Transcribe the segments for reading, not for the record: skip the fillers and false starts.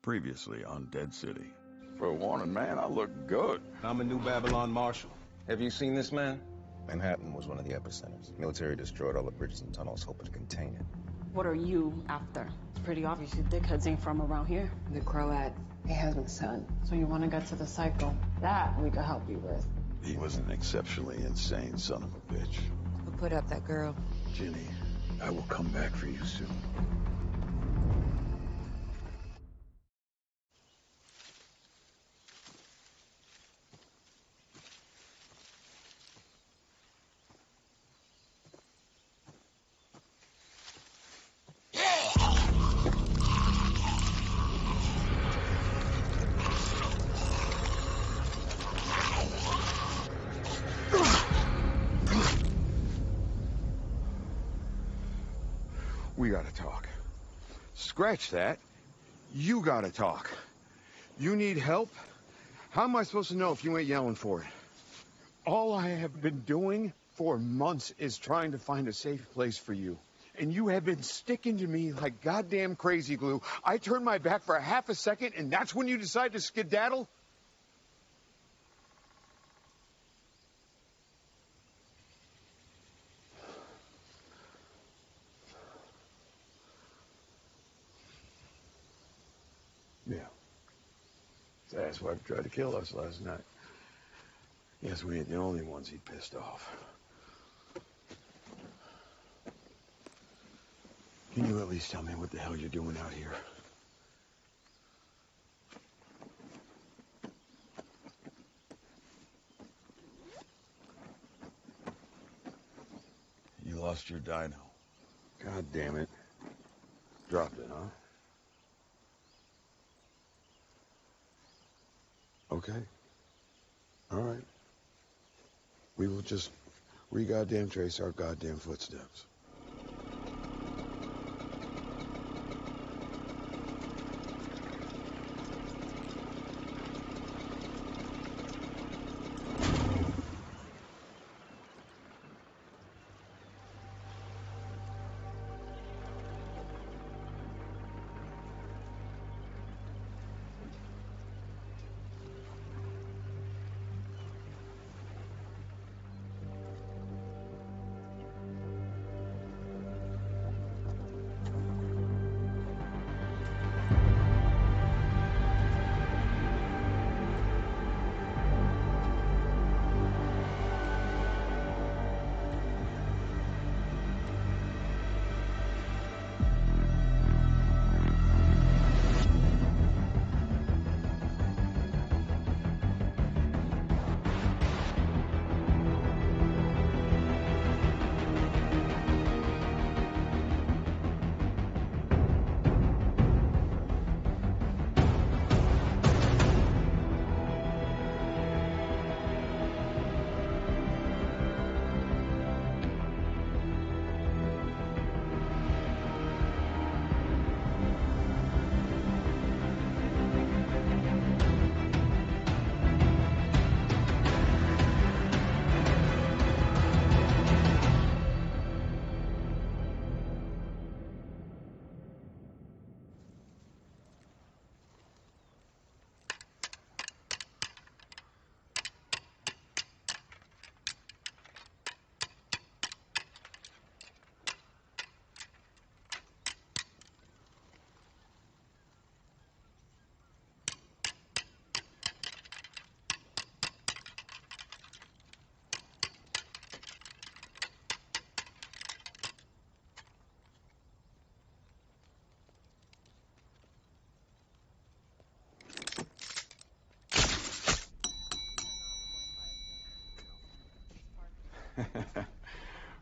Previously on Dead City. For a wanted man, I look good. I'm a New Babylon Marshal. Have you seen this man? Manhattan was one of the epicenters. Military destroyed all the bridges and tunnels, hoping to contain it. What are you after? It's pretty obvious you dickheads ain't from around here. The Croat, he has my son. So you want to get to the cycle? That we could help you with. He was an exceptionally insane son of a bitch. Who put up that girl? Ginny, I will come back for you soon. We gotta talk. Scratch that. You gotta talk. You need help? How am I supposed to know if you ain't yelling for it? All I have been doing for months is trying to find a safe place for you. And you have been sticking to me like goddamn crazy glue. I turned my back for a half a second, and that's when you decide to skedaddle? Yeah. His asswipe tried to kill us last night. Yes, we ain't the only ones he pissed off. Can you at least tell me what the hell you're doing out here? You lost your dino. God damn it. Dropped it, huh? Okay. All right. We will just re-goddamn trace our goddamn footsteps.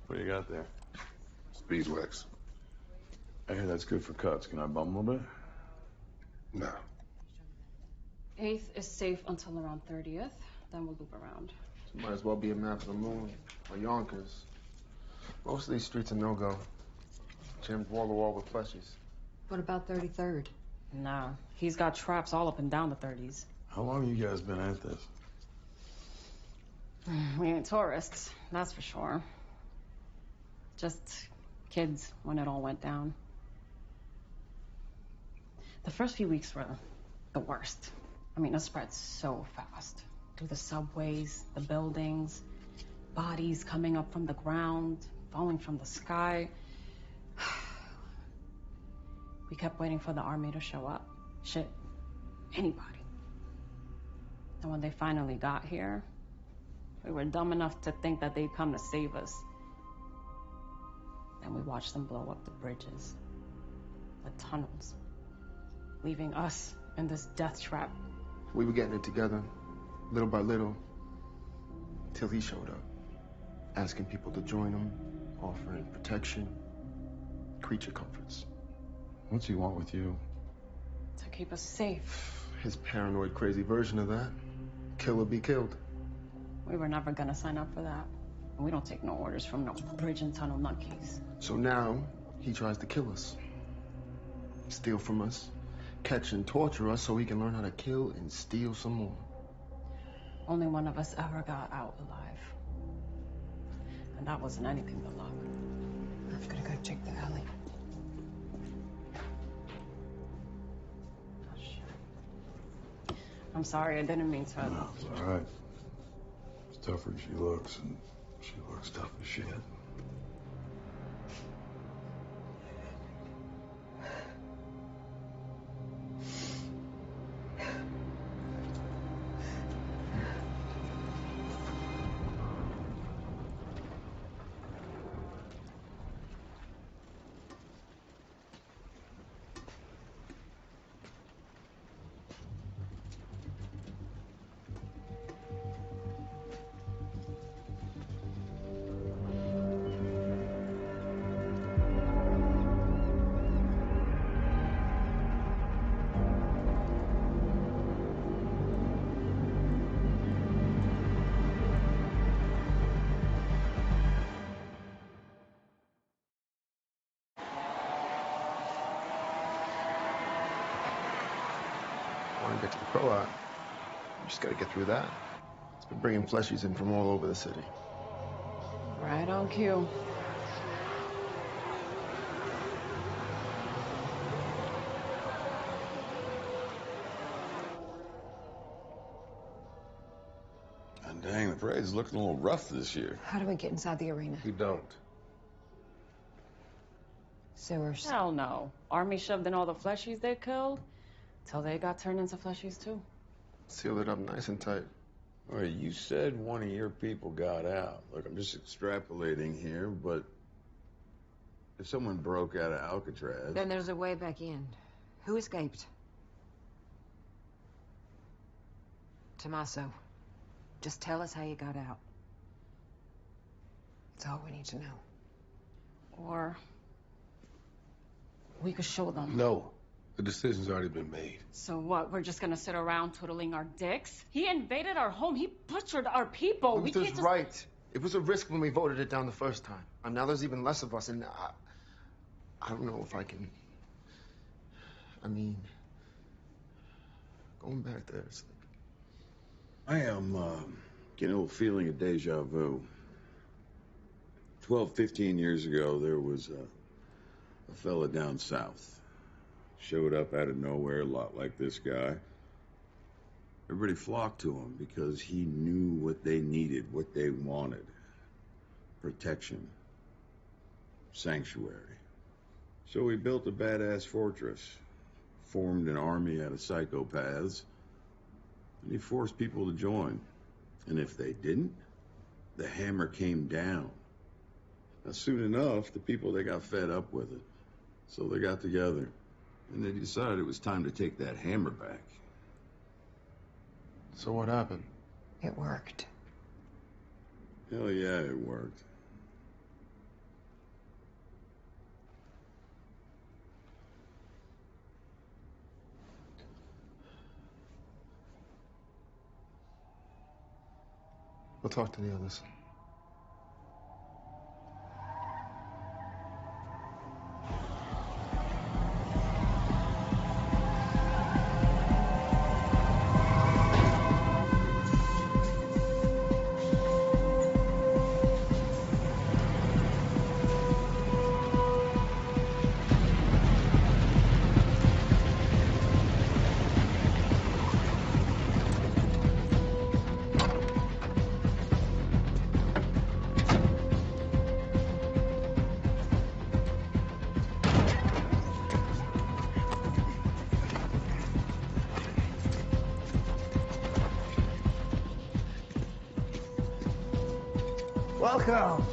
What do you got there? Speedwex. I hear that's good for cuts. Can I bum a little bit? No. 8th is safe until around 30th. Then we'll loop around. So might as well be a map of the moon or Yonkers. Most of these streets are no-go. Jammed wall to wall with fleshies. What about 33rd? Nah, he's got traps all up and down the 30s. How long have you guys been at this? We ain't tourists, that's for sure. Just kids when it all went down. The first few weeks were the worst. I mean, it spreads so fast. Through the subways, the buildings, bodies coming up from the ground, falling from the sky. We kept waiting for the army to show up. Shit, anybody. And when they finally got here, we were dumb enough to think that they'd come to save us. Then we watched them blow up the bridges, the tunnels, leaving us in this death trap. We were getting it together, little by little, till he showed up, asking people to join him, offering protection, creature comforts. What's he want with you? To keep us safe. His paranoid, crazy version of that. Kill or be killed. We were never gonna sign up for that. We don't take no orders from no bridge and tunnel nutkeys. So now, he tries to kill us. Steal from us, catch and torture us so he can learn how to kill and steal some more. Only one of us ever got out alive. And that wasn't anything but luck. I'm gonna go check the alley. Oh, shit. I'm sorry, I didn't mean to. No, it's all right. It's tougher than she looks, and she looks tough as shit. I want to get to the Crow Eye. You just gotta get through that. It's been bringing fleshies in from all over the city. Right on cue. And dang, the parade's looking a little rough this year. How do we get inside the arena? You don't. Sewers. Hell no. Army shoved in all the fleshies they killed till they got turned into fleshies too. Seal it up nice and tight. All right, you said one of your people got out. Look, I'm just extrapolating here, but if someone broke out of Alcatraz... Then there's a way back in. Who escaped? Tommaso. Just tell us how you got out. That's all we need to know. Or we could show them. No. The decision's already been made. So what? We're just gonna sit around twiddling our dicks? He invaded our home. He butchered our people. We can't Luther's just... right. It was a risk when we voted it down the first time. And now there's even less of us, and I don't know if I can... I mean... Going back there, it's like... I am getting a little feeling of deja vu. 12, 15 years ago, there was a fella down south. Showed up out of nowhere, a lot like this guy. Everybody flocked to him because he knew what they needed, what they wanted. Protection. Sanctuary. So he built a badass fortress, formed an army out of psychopaths, and he forced people to join. And if they didn't, the hammer came down. Now, soon enough, the people, they got fed up with it. So they got together. And they decided it was time to take that hammer back. So what happened? It worked. Hell yeah, it worked. We'll talk to the others. Welcome.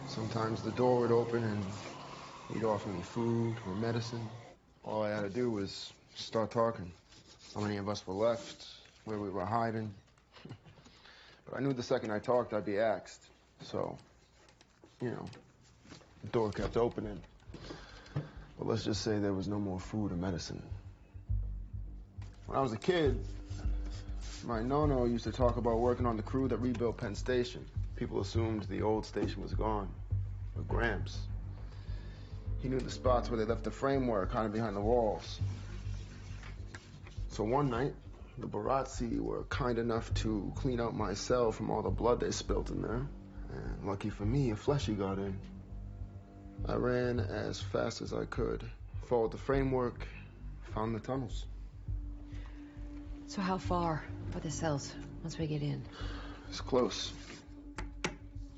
Sometimes the door would open and he'd offer me food or medicine. All I had to do was start talking. How many of us were left, where we were hiding. But I knew the second I talked, I'd be axed. So, you know, the door kept opening. But let's just say there was no more food or medicine. When I was a kid, my nono used to talk about working on the crew that rebuilt Penn Station. People assumed the old station was gone. But Gramps, he knew the spots where they left the framework kind of behind the walls. So one night, the Barazzi were kind enough to clean out my cell from all the blood they spilt in there. And lucky for me, a fleshy got in. I ran as fast as I could, followed the framework, found the tunnels. So how far are the cells once we get in? It's close.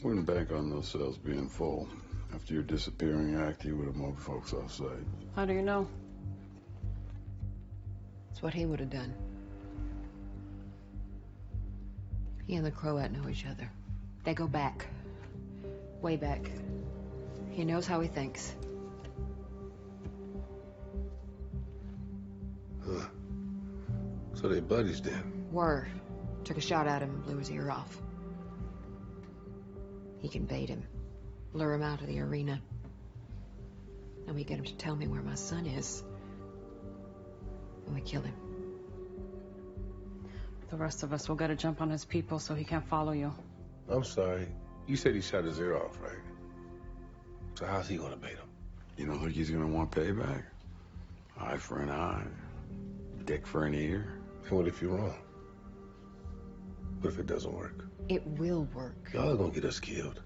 Wouldn't bank on those cells being full. After your disappearing act, you would have moved folks offside. How do you know? It's what he would have done. He and the Croat know each other. They go back. Way back. He knows how he thinks. Huh. So they buddies then? Were. Took a shot at him and blew his ear off. He can bait him. Lure him out of the arena. And we get him to tell me where my son is. And we kill him. The rest of us will get a jump on his people so he can't follow you. I'm sorry. You said he shot his ear off, right? So how's he gonna bait him? You don't think he's gonna want payback? Eye for an eye, dick for an ear. And what if you're wrong? What if it doesn't work? It will work. Y'all are gonna get us killed.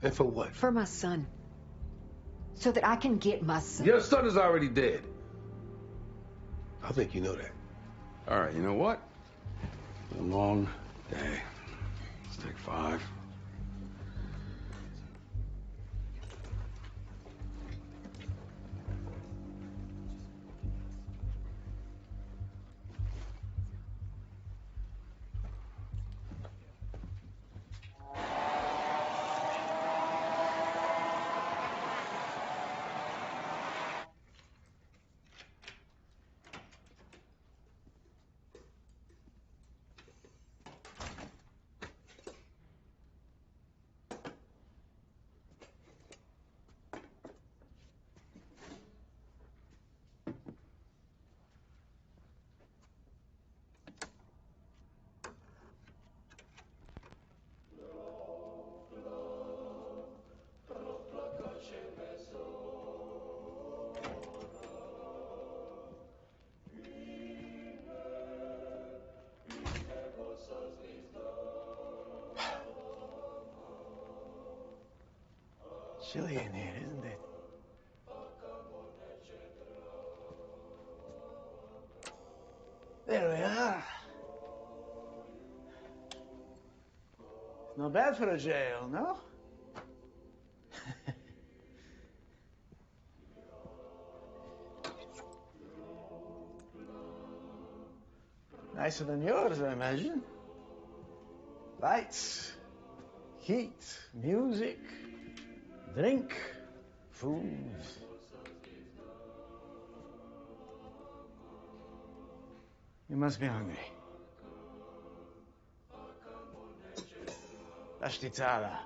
And for what? For my son. So that I can get my son. Your son is already dead. I think you know that. All right, you know what? It's been a long day. Let's take 5. Chilly in here, isn't it? There we are. Not bad for a jail, no? Nicer than yours, I imagine. Lights, heat, music, drink, food. You must be hungry. Pastitsala.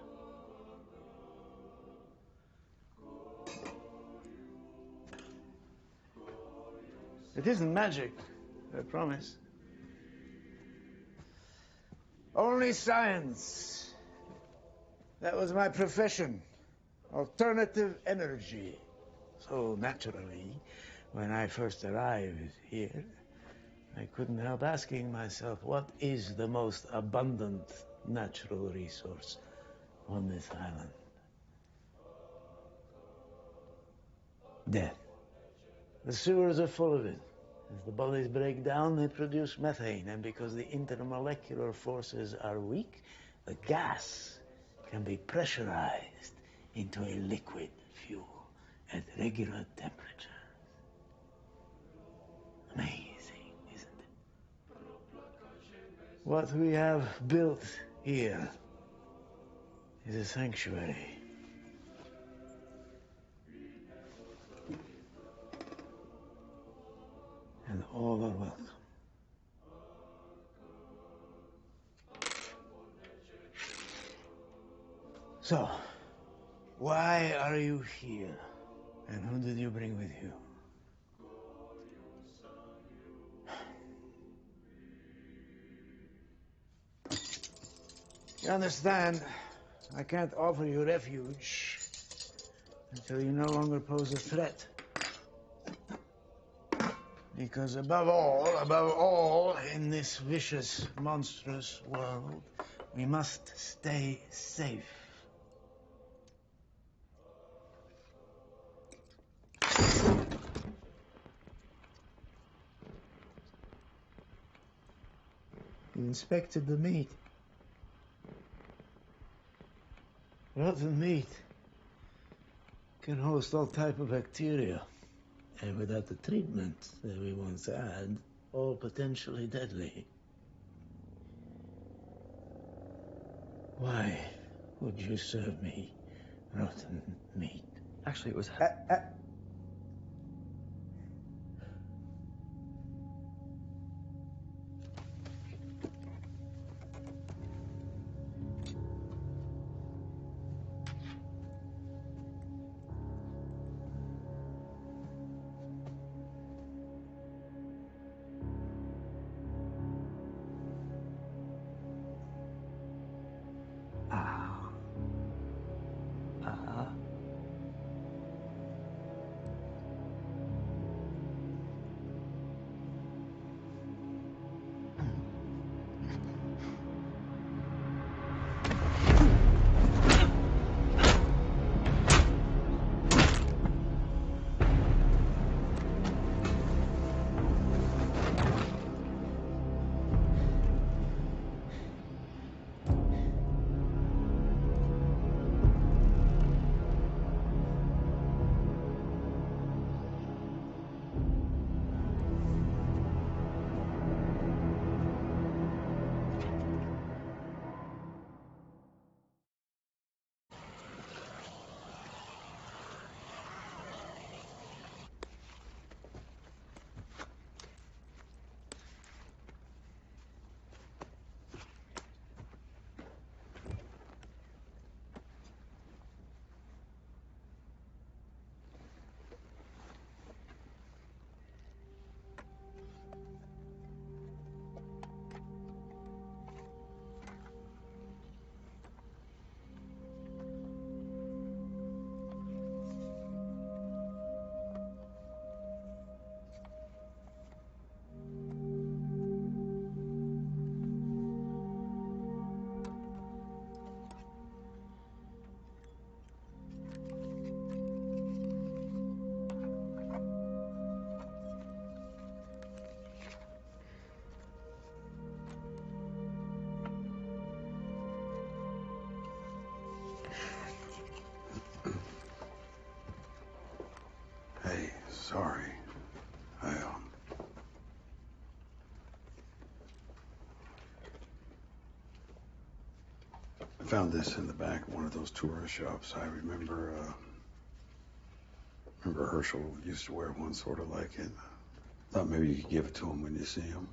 It isn't magic, I promise. Only science. That was my profession. Alternative energy. So naturally, when I first arrived here, I couldn't help asking myself, what is the most abundant natural resource on this island? Death. The sewers are full of it. As the bodies break down, they produce methane, and because the intermolecular forces are weak, the gas can be pressurized into a liquid fuel at regular temperatures. Amazing, isn't it? What we have built here is a sanctuary. And all are welcome. So, why are you here? And who did you bring with you? You understand, I can't offer you refuge until you no longer pose a threat. Because above all, in this vicious, monstrous world, we must stay safe. You inspected the meat. Rotten meat can host all type of bacteria, and without the treatment that we once had, all potentially deadly. Why would you serve me rotten meat? Actually, it was... Hey, sorry. I found this in the back of one of those tourist shops. I remember Herschel used to wear one sort of like it. Thought maybe you could give it to him when you see him.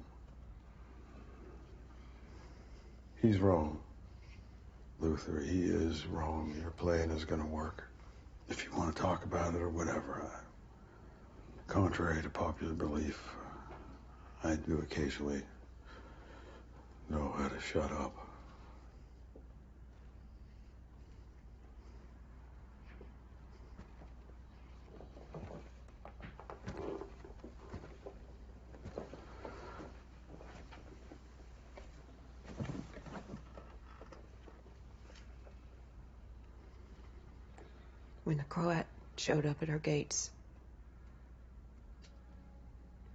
He's wrong, Luther. He is wrong. Your plan is going to work. If you want to talk about it or whatever. Contrary to popular belief, I do occasionally know how to shut up. When the Croat showed up at our gates,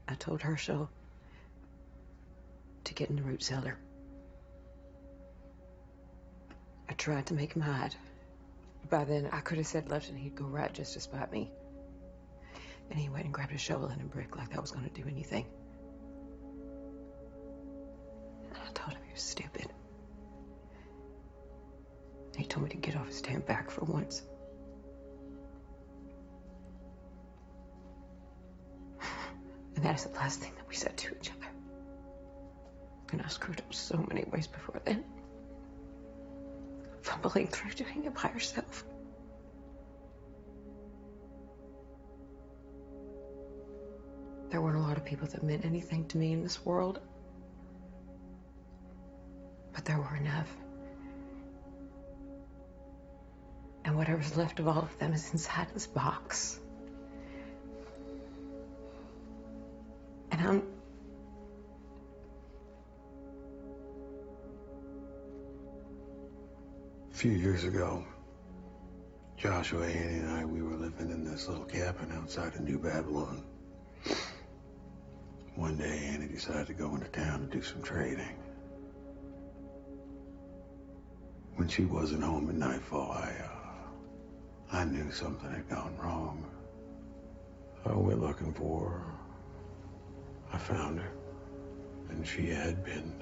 I told Herschel to get in the root cellar. I tried to make him hide. By then, I could have said left and he'd go right just to spite me. And he went and grabbed a shovel and a brick like that was going to do anything. And I told him he was stupid. He told me to get off his damn back for once. And that is the last thing that we said to each other. And I screwed up so many ways before then. Fumbling through doing it by herself. There weren't a lot of people that meant anything to me in this world. But there were enough. And whatever's left of all of them is inside this box. And A few years ago, Joshua, Annie, and I, we were living in this little cabin outside of New Babylon. One day, Annie decided to go into town to do some trading. When she wasn't home at nightfall, I knew something had gone wrong. So I went looking for her. I found her, and she'd been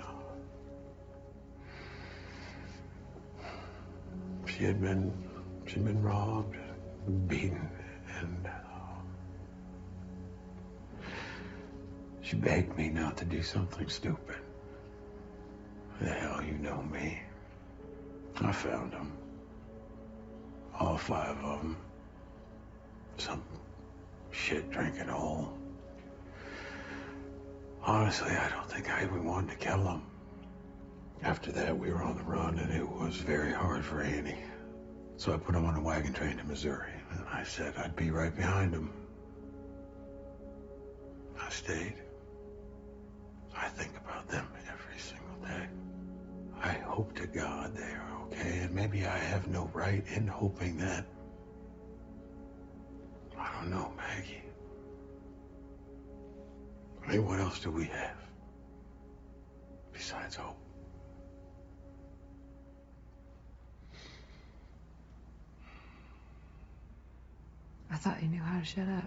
robbed, beaten, and she begged me not to do something stupid. The hell, you know me. I found them. All 5 of them. Some shit-drinking hole. Honestly, I don't think I even wanted to kill them. After that, we were on the run, and it was very hard for Annie. So I put him on a wagon train to Missouri, and I said I'd be right behind him. I stayed. I think about them every single day. I hope to God they are okay, and maybe I have no right in hoping that. I don't know, Maggie. I mean, what else do we have besides hope? I thought you knew how to shut up.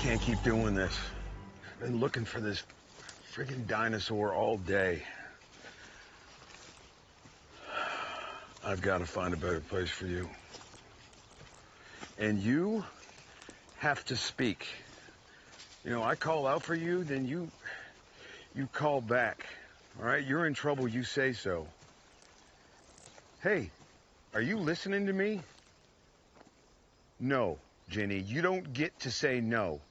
Can't keep doing this. Been looking for this friggin' dinosaur all day. I've got to find a better place for you. And you have to speak. You know, I call out for you, then you call back. All right? You're in trouble, you say so. Hey, are you listening to me? No, Jenny, you don't get to say no.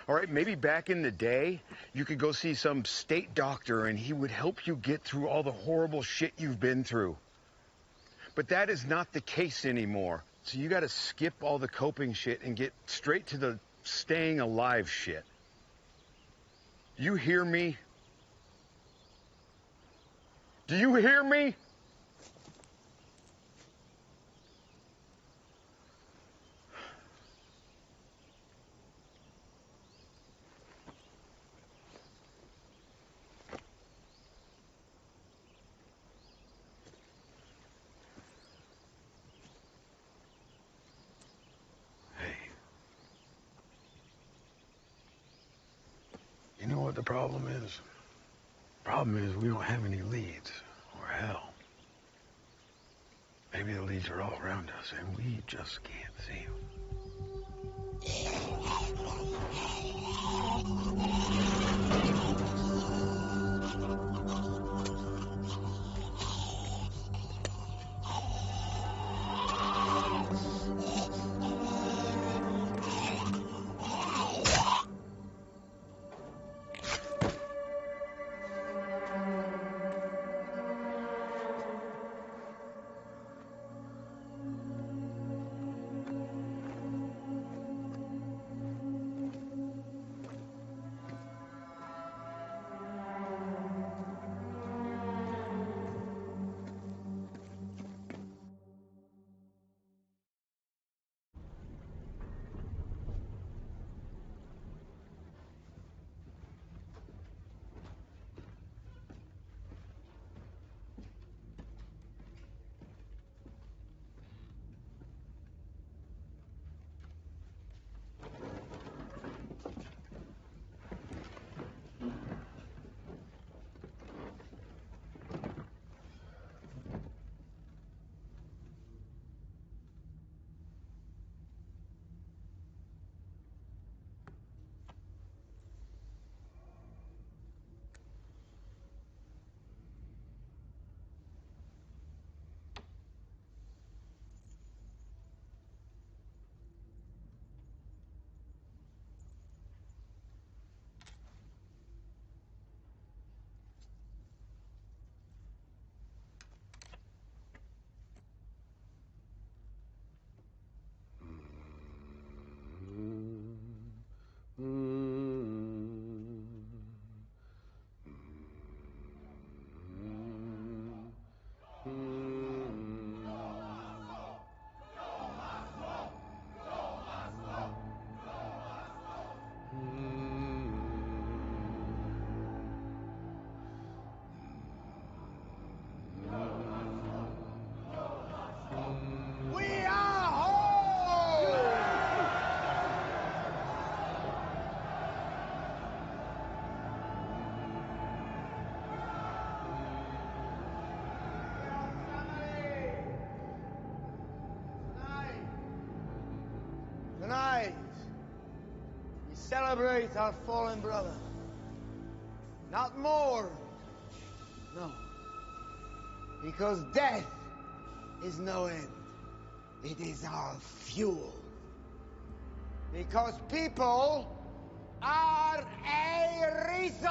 All right, maybe back in the day, you could go see some state doctor and he would help you get through all the horrible shit you've been through. But that is not the case anymore. So you gotta skip all the coping shit and get straight to the staying alive shit. You hear me? Do you hear me? You know what the problem is? The problem is we don't have any leads, or hell. Maybe the leads are all around us and we just can't see them. celebrate our fallen brother. Not more. No. Because death is no end. It is our fuel. Because people are a resource!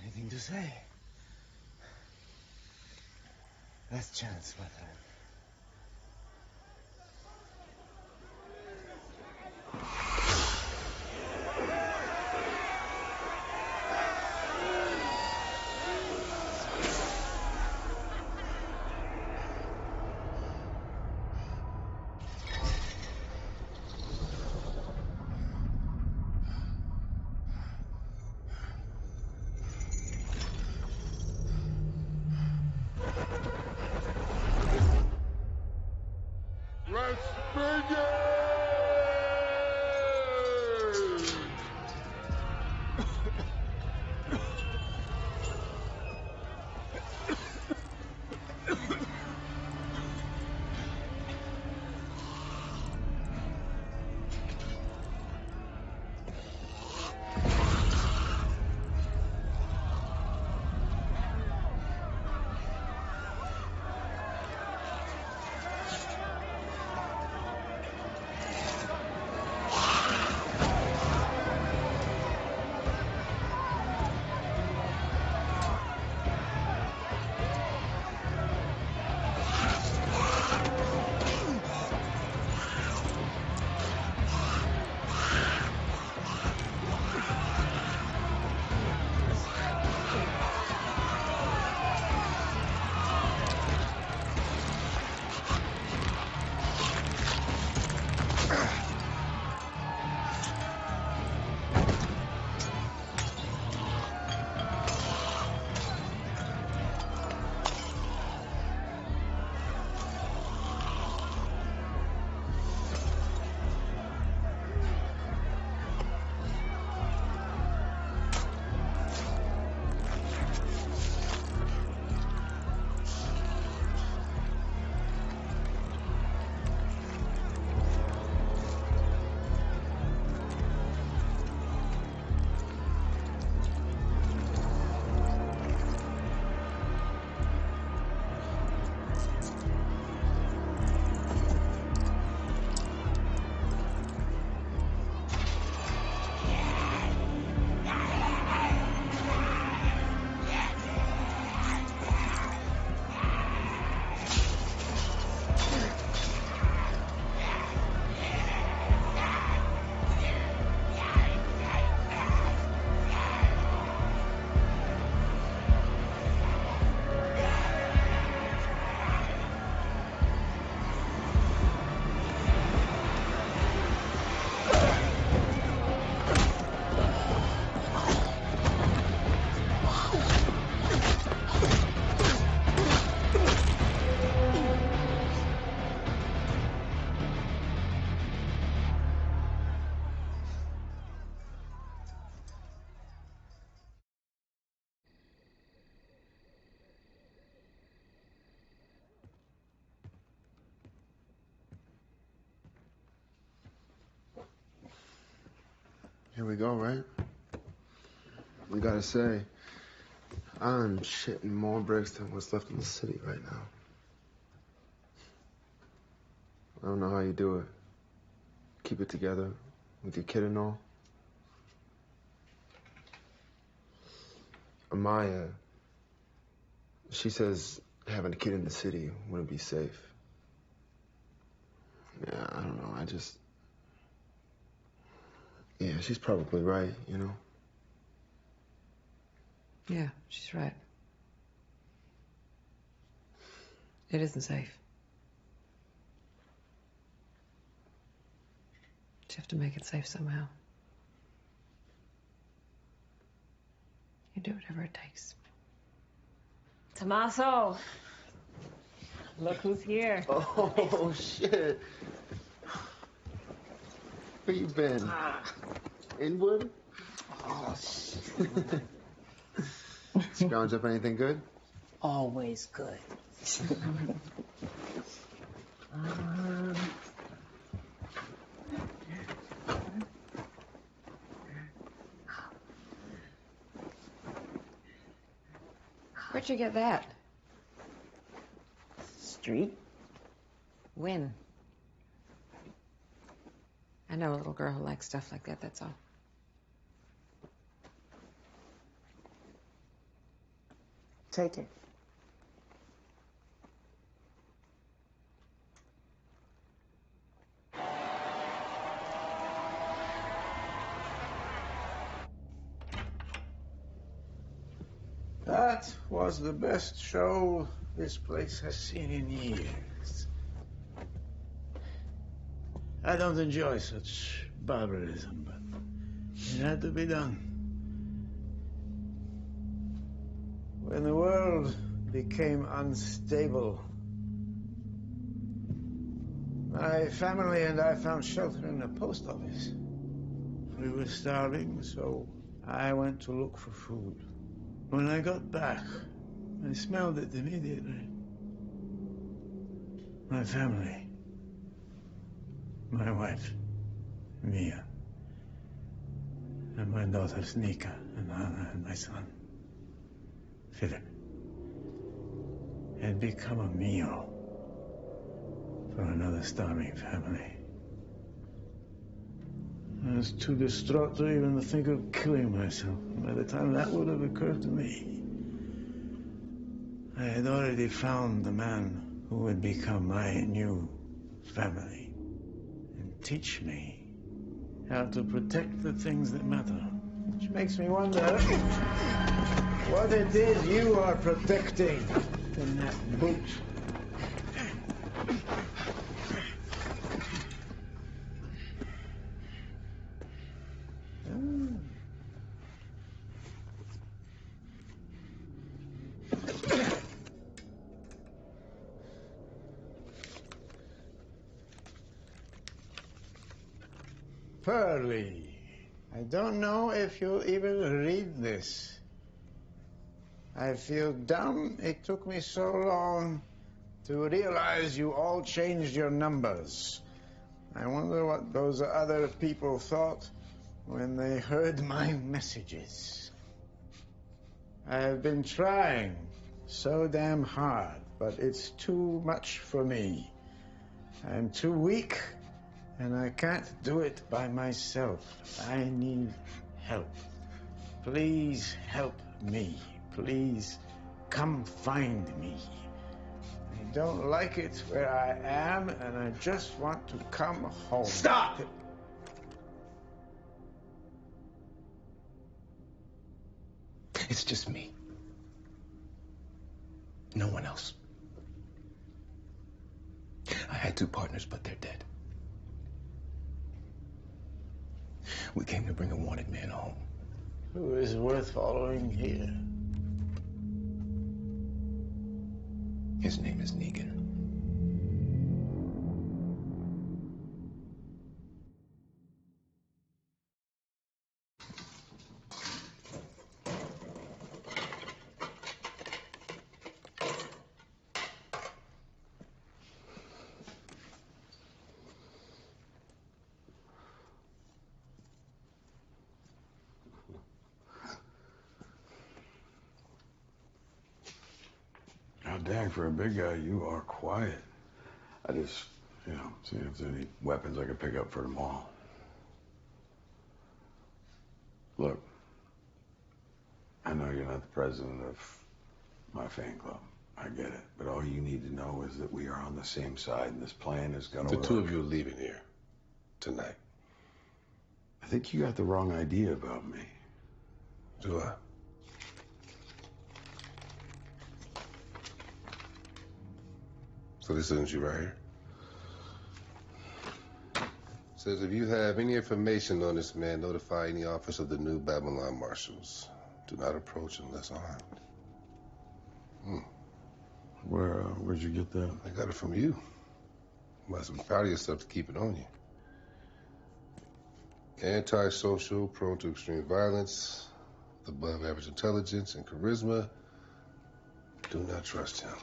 Anything to say? Last chance, my friend. Let's begin! Here we go, right? We gotta say, I'm shitting more bricks than what's left in the city right now. I don't know how you do it. Keep it together, with your kid and all. Amaya, she says having a kid in the city wouldn't be safe. Yeah, I don't know. Yeah, she's probably right, you know? Yeah, she's right. It isn't safe. You have to make it safe somehow. You do whatever it takes. Tommaso, look who's here. Oh, shit. Where you been? Inwood? Oh, shit. Scrounge up anything good? Always good. Where'd you get that? Street? When? I know a little girl who likes stuff like that, that's all. Take it. That was the best show this place has seen in years. I don't enjoy such barbarism, but it had to be done. When the world became unstable, my family and I found shelter in the post office. We were starving, so I went to look for food. When I got back, I smelled it immediately. My family. My wife, Mia. And my daughters, Nika and Anna, and my son, Philip, had become a meal for another starving family. I was too distraught to even think of killing myself. By the time that would have occurred to me, I had already found the man who would become my new family and teach me how to protect the things that matter. Which makes me wonder what it is you are protecting in that boot. Pearly, I don't know if you'll even read this. I feel dumb it took me so long to realize you all changed your numbers. I wonder what those other people thought when they heard my messages. I have been trying so damn hard, but it's too much for me. I'm too weak, and I can't do it by myself. I need help. Please help me. Please come find me. I don't like it where I am, and I just want to come home. Stop! It's just me. No one else. I had two partners, but they're dead. We came to bring a wanted man home. Who is worth following here? His name is Negan. God dang, for a big guy, you are quiet. I just, see if there's any weapons I could pick up for tomorrow. Look, I know you're not the president of my fan club. I get it. But all you need to know is that we are on the same side and this plan is gonna work. The two of you are leaving here tonight. I think you got the wrong idea about me. Do I? So this isn't you right here? Says if you have any information on this man, notify any office of the New Babylon Marshals. Do not approach unless armed. Where'd you get that? I got it from you. You must be proud of yourself to keep it on you. Antisocial, prone to extreme violence, above average intelligence and charisma. Do not trust him.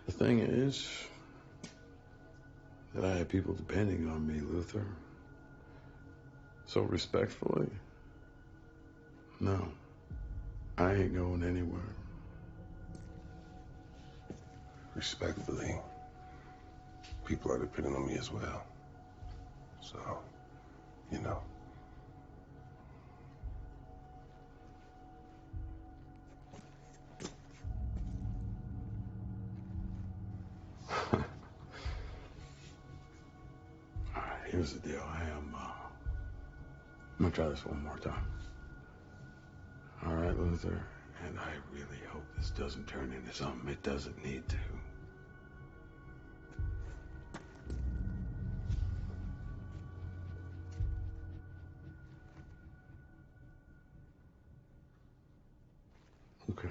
The thing is that I have people depending on me, Luther. So respectfully, no, I ain't going anywhere. Respectfully, people are depending on me as well. So, you know. All right, here's the deal. I'm gonna try this one more time. All right, Luther, and I really hope this doesn't turn into something it doesn't need to. Okay.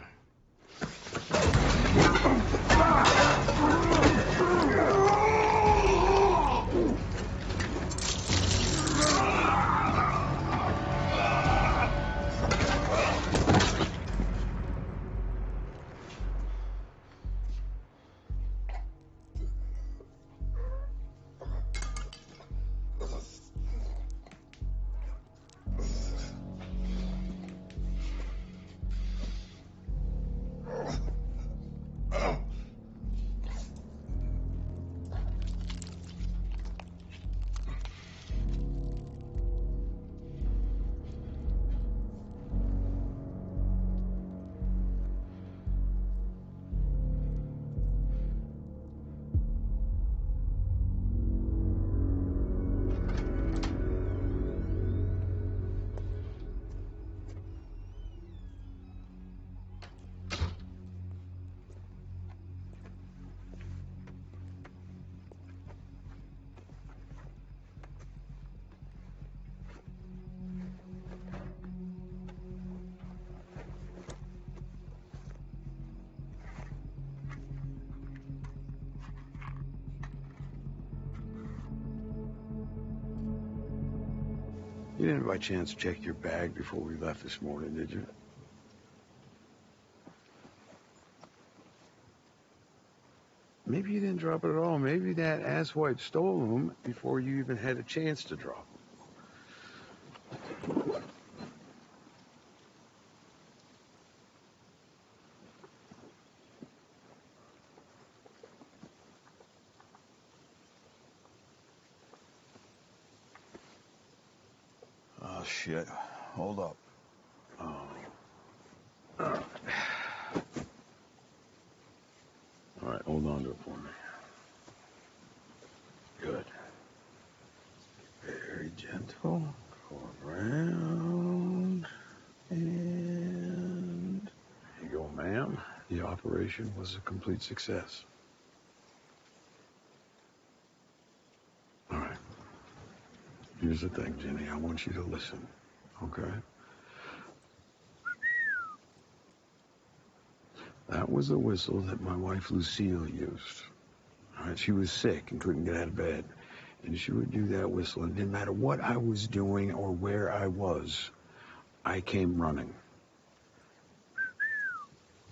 You didn't by chance check your bag before we left this morning, did you? Maybe you didn't drop it at all. Maybe that asswipe stole them before you even had a chance to drop them. Oh, shit. Hold up. Oh. All right. All right, hold on to it for me. Good. Very gentle. Go around. And there you go, ma'am. The operation was a complete success. All right. Here's the thing, Jenny. I want you to listen, okay? That was the whistle that my wife Lucille used. All right, she was sick and couldn't get out of bed. And she would do that whistle, and it didn't matter what I was doing or where I was, I came running.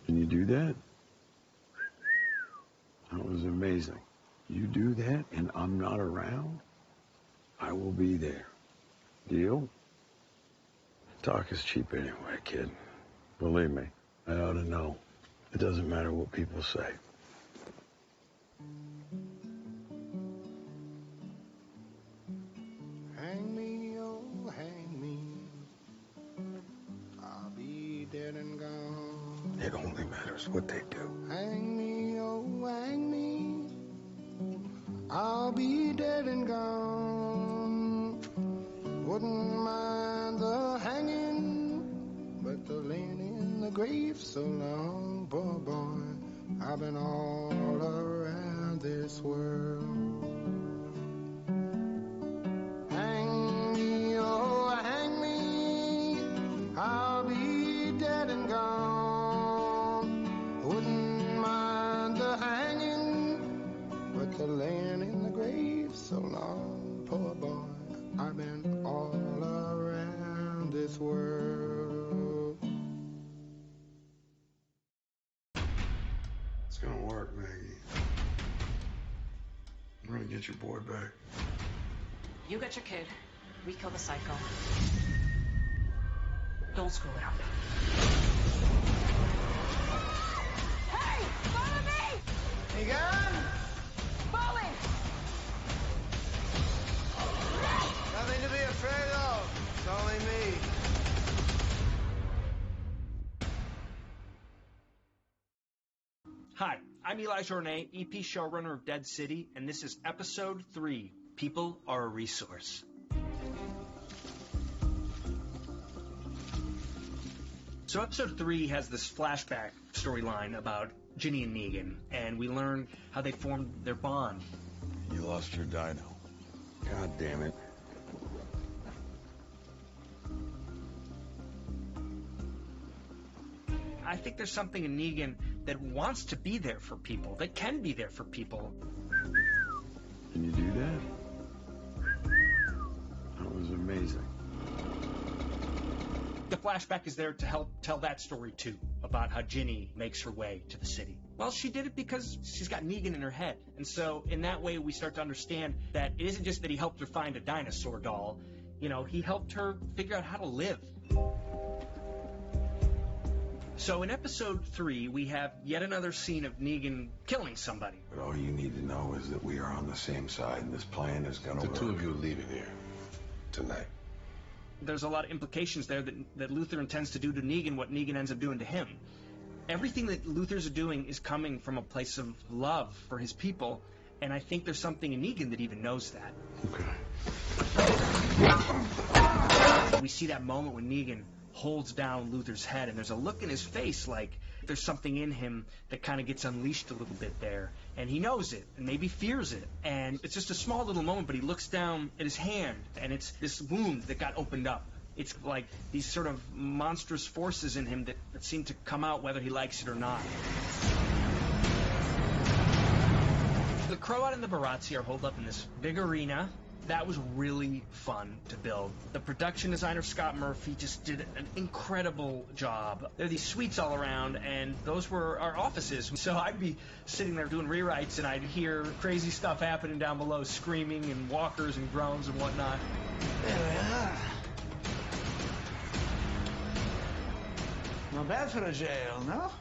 Can you do that? That was amazing. You do that, and I'm not around, I will be there. Deal? Talk is cheap anyway, kid. Believe me, I ought to know. It doesn't matter what people say. Hang only matters what they do. Hang me, oh, hang me. I'll be dead and gone. Wouldn't mind the hanging, but the laying in the grave so long, poor boy. I've been all around this world. Hang me, oh, hang me. I'll be dead and gone. Wouldn't mind the hanging, but the laying in the grave so long, poor boy. I've been all around this world. It's gonna work, Maggie. I'm gonna get your boy back. You get your kid. We kill the psycho. Don't screw it up. Hey! Follow me! Egan! Falling! Nothing to be afraid of. It's only me. Hi, I'm Eli Journet, EP showrunner of Dead City, and this is Episode 3, People Are a Resource. So Episode 3 has this flashback storyline about Ginny and Negan, and we learn how they formed their bond. You lost your dino. God damn it. I think there's something in Negan that wants to be there for people, that can be there for people. Can you do that? That was amazing. The flashback is there to help tell that story too, about how Ginny makes her way to the city. Well, she did it because she's got Negan in her head. And so in that way, we start to understand that it isn't just that he helped her find a dinosaur doll. You know, he helped her figure out how to live. So in Episode 3, we have yet another scene of Negan killing somebody. But all you need to know is that we are on the same side, and this plan is gonna work. The two of you are leaving here tonight. There's a lot of implications there that Luther intends to do to Negan what Negan ends up doing to him. Everything that Luther's doing is coming from a place of love for his people, and I think there's something in Negan that even knows that. Okay. We see that moment when Negan holds down Luther's head, and there's a look in his face like there's something in him that kind of gets unleashed a little bit there, and he knows it and maybe fears it, and it's just a small little moment, but he looks down at his hand, and it's this wound that got opened up. It's like these sort of monstrous forces in him that seem to come out whether he likes it or not. The Croat and the Barazzi are holed up in this big arena. That was really fun to build. The production designer, Scott Murphy, just did an incredible job. There are these suites all around, and those were our offices. So I'd be sitting there doing rewrites, and I'd hear crazy stuff happening down below, screaming and walkers and groans and whatnot. There we are. Not bad for a jail, no?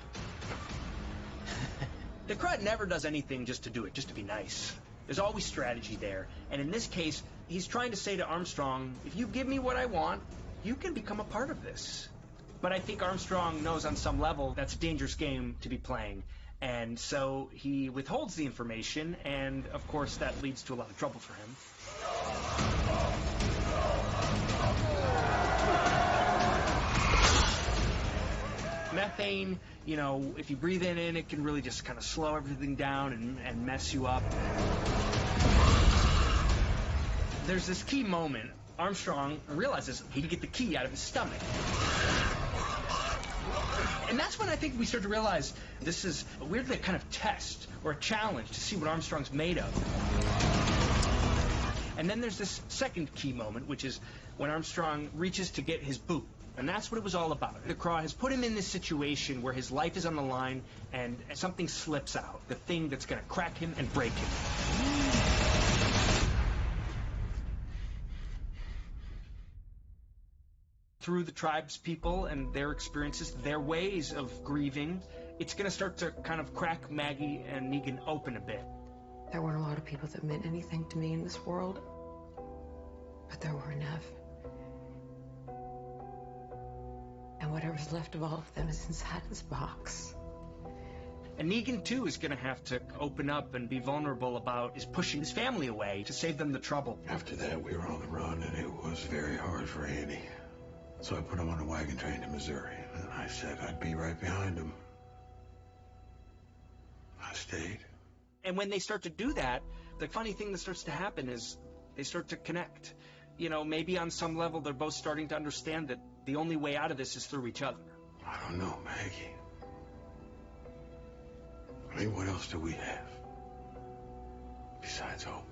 The Crud never does anything just to do it, just to be nice. There's always strategy there. And in this case, he's trying to say to Armstrong, if you give me what I want, you can become a part of this. But I think Armstrong knows on some level that's a dangerous game to be playing. And so he withholds the information, and of course that leads to a lot of trouble for him. Methane, you know, if you breathe in it can really just kind of slow everything down and mess you up. There's this key moment. Armstrong realizes he can get the key out of his stomach. And that's when I think we start to realize this is a weird kind of test or a challenge to see what Armstrong's made of. And then there's this second key moment, which is when Armstrong reaches to get his boot. And that's what it was all about. The Craw has put him in this situation where his life is on the line and something slips out. The thing that's going to crack him and break him. Through the tribe's people and their experiences, their ways of grieving, it's going to start to kind of crack Maggie and Negan open a bit. There weren't a lot of people that meant anything to me in this world, but there were enough. And whatever's left of all of them is inside this box. And Negan, too, is going to have to open up and be vulnerable about his pushing his family away to save them the trouble. After that, we were on the run, and it was very hard for Andy. So I put him on a wagon train to Missouri, and I said I'd be right behind him. I stayed. And when they start to do that, the funny thing that starts to happen is they start to connect. You know, maybe on some level they're both starting to understand that the only way out of this is through each other. I don't know, Maggie. I mean, what else do we have besides hope?